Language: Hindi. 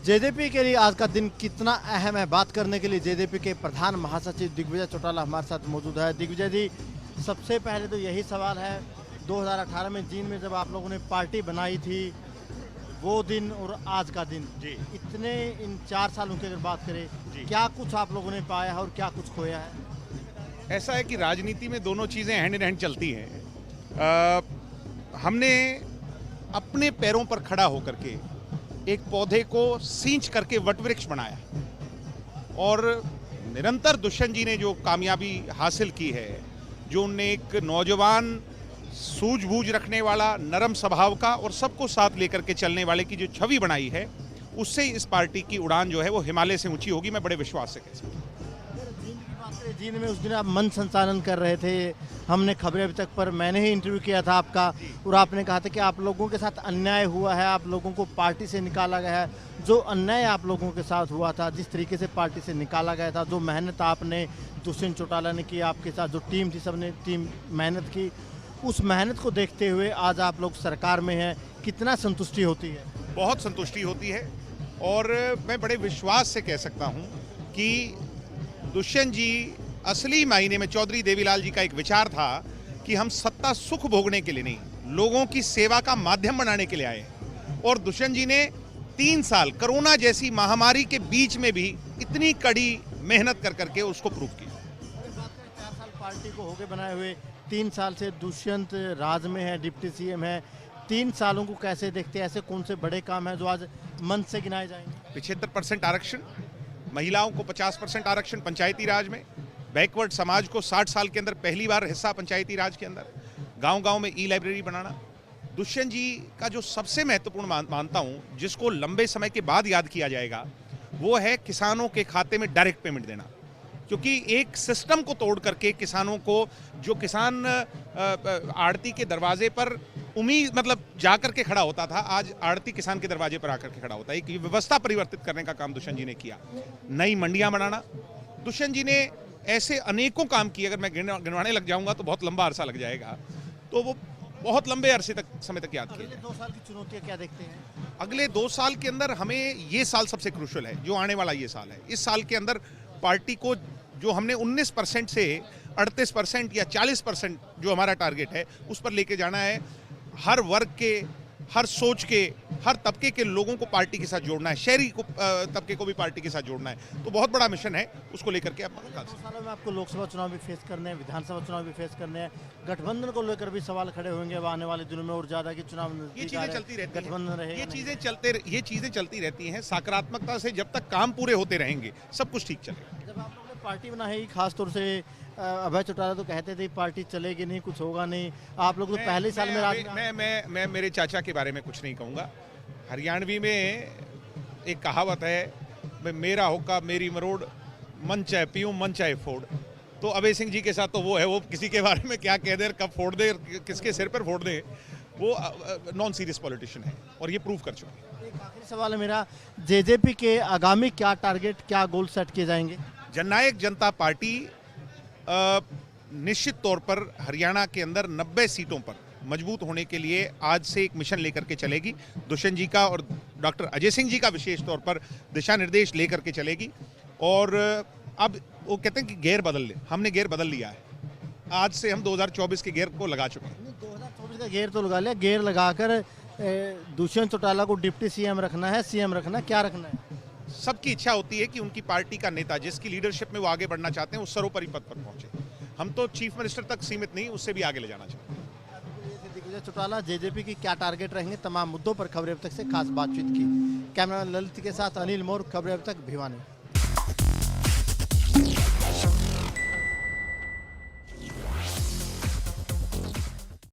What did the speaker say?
जेजेपी के लिए आज का दिन कितना अहम है, बात करने के लिए जेजेपी के प्रधान महासचिव दिग्विजय चौटाला हमारे साथ मौजूद है। दिग्विजय जी, सबसे पहले तो यही सवाल है, 2018 में जींद में जब आप लोगों ने पार्टी बनाई थी, वो दिन और आज का दिन जी इतने इन 4 सालों की अगर बात करें, जी क्या कुछ आप लोगों ने पाया है और क्या कुछ खोया है? ऐसा है कि राजनीति में दोनों चीज़ें हैंड इन हैंड चलती हैं। हमने अपने पैरों पर खड़ा होकर के एक पौधे को सींच करके वटवृक्ष बनाया और निरंतर दुष्यंत जी ने जो कामयाबी हासिल की है, जो उनने एक नौजवान सूझबूझ रखने वाला, नरम स्वभाव का और सबको साथ लेकर के चलने वाले की जो छवि बनाई है, उससे इस पार्टी की उड़ान जो है वो हिमालय से ऊंची होगी। मैं बड़े विश्वास से कह सकता हूं। जींद की बात करें, जींद में उस दिन आप मंच संचालन कर रहे थे, हमने खबरें अभी तक पर मैंने ही इंटरव्यू किया था आपका, और आपने कहा था कि आप लोगों के साथ अन्याय हुआ है, आप लोगों को पार्टी से निकाला गया है। जो अन्याय आप लोगों के साथ हुआ था, जिस तरीके से पार्टी से निकाला गया था, जो मेहनत आपने दुष्यंत चौटाला ने की, आपके साथ जो टीम थी, सबने टीम मेहनत की, उस मेहनत को देखते हुए आज आप लोग सरकार में हैं, कितना संतुष्टि होती है? बहुत संतुष्टि होती है और मैं बड़े विश्वास से कह सकता हूं कि दुष्यंत जी असली मायने में, चौधरी देवीलाल जी का एक विचार था कि हम सत्ता सुख भोगने के लिए नहीं, लोगों की सेवा का माध्यम बनाने के लिए आए। और दुष्यंत जी ने 3 साल कोरोना जैसी महामारी के बीच में भी इतनी कड़ी मेहनत कर करके उसको प्रूव किया। 4 साल पार्टी को होके बनाए हुए, 3 साल से दुष्यंत राज में है, डिप्टी सीएम है, 3 सालों को कैसे देखते हैं? ऐसे कौन से बड़े काम हैं जो आज मंच से गिनाए जाएंगे? 75% आरक्षण, महिलाओं को 50% आरक्षण पंचायती राज में, बैकवर्ड समाज को 60 साल के अंदर पहली बार हिस्सा पंचायती राज के अंदर, गांव-गांव में ई लाइब्रेरी बनाना। दुष्यंत जी का जो सबसे महत्वपूर्ण मानता हूं, जिसको लंबे समय के बाद याद किया जाएगा, वो है किसानों के खाते में डायरेक्ट पेमेंट देना। क्योंकि एक सिस्टम को तोड़ करके किसानों को, जो किसान आड़ती के दरवाजे पर उम्मीद मतलब जाकर के खड़ा होता था, आज आड़ती किसान के दरवाजे पर आकर के खड़ा होता है। एक व्यवस्था परिवर्तित करने का काम दुष्यंत जी ने किया। नई मंडियां बनाना, दुष्यंत जी ने ऐसे अनेकों काम किए, अगर मैं गिनवाने लग जाऊंगा तो बहुत लंबा अरसा लग जाएगा, तो वो बहुत लंबे अरसे तक समय तक याद किए। अगले 2 साल की चुनौतियां क्या देखते हैं? अगले 2 साल के अंदर हमें ये साल सबसे क्रूशियल है, जो आने वाला ये साल है। इस साल के अंदर पार्टी को जो हमने 19% से 38% या 40% जो हमारा टारगेट है, उस पर लेके जाना है। हर वर्ग के, हर सोच के, हर तबके के लोगों को पार्टी के साथ जोड़ना है, शहरी को तबके को भी पार्टी के साथ जोड़ना है। तो बहुत बड़ा मिशन है, उसको लेकर के आप 2 सालों में आपको लोकसभा चुनाव भी फेस करने हैं, विधानसभा चुनाव भी फेस करने हैं, गठबंधन को लेकर भी सवाल खड़े होंगे अब आने वाले दिनों में, और ज्यादा की चुनाव ये चीजें चलती रहती हैं, गठबंधन रहेगा, ये चीजें चलती रहती हैं। सकारात्मकता से जब तक काम पूरे होते रहेंगे, सब कुछ ठीक चलेगा। जब आप लोगों ने पार्टी बनाई, खासतौर से अभय चौटाला तो कहते थे पार्टी चलेगी नहीं, कुछ होगा नहीं, आप लोग तो पहले साल में मैं मेरे चाचा के बारे में कुछ नहीं कहूँगा। हरियाणवी में एक कहावत है, मेरा होका मेरी मरोड़, मन चाहे पीऊँ मन चाहे फोड़। तो अभय सिंह जी के साथ तो वो है, वो किसी के बारे में क्या कह दे, कब फोड़ दे, किसके सिर पर फोड़ दे, वो नॉन सीरियस पॉलिटिशियन है और ये प्रूव कर चुके हैं। एक आखिरी सवाल है मेरा, जेजेपी के आगामी क्या टारगेट, क्या गोल सेट किए जाएंगे? जननायक जनता पार्टी निश्चित तौर पर हरियाणा के अंदर 90 सीटों पर मजबूत होने के लिए आज से एक मिशन लेकर के चलेगी। दुष्यंत जी का और डॉक्टर अजय सिंह जी का विशेष तौर पर दिशा निर्देश लेकर के चलेगी। और अब वो कहते हैं कि गेयर बदल ले, हमने गेयर बदल लिया है। आज से हम 2024 के गेयर को लगा चुके हैं। 2024 का गेयर तो लगा लिया, गेयर लगाकर दुष्यंत चौटाला को डिप्टी सीएम रखना है, सीएम रखना, क्या रखना है? सबकी इच्छा होती है कि उनकी पार्टी का नेता, जिसकी लीडरशिप में वो आगे बढ़ना चाहते हैं, उस सर्वोपरि पद पर पहुंचे। हम तो चीफ मिनिस्टर तक सीमित नहीं, उससे भी आगे ले जाना चाहते हैं। दिग्विजय चौटाला, जेजेपी की क्या टारगेट रहेंगे, तमाम मुद्दों पर खबरें अब तक से खास बातचीत की। कैमरा ललित के साथ अनिल मोर, खबरें अब तक भिवानी।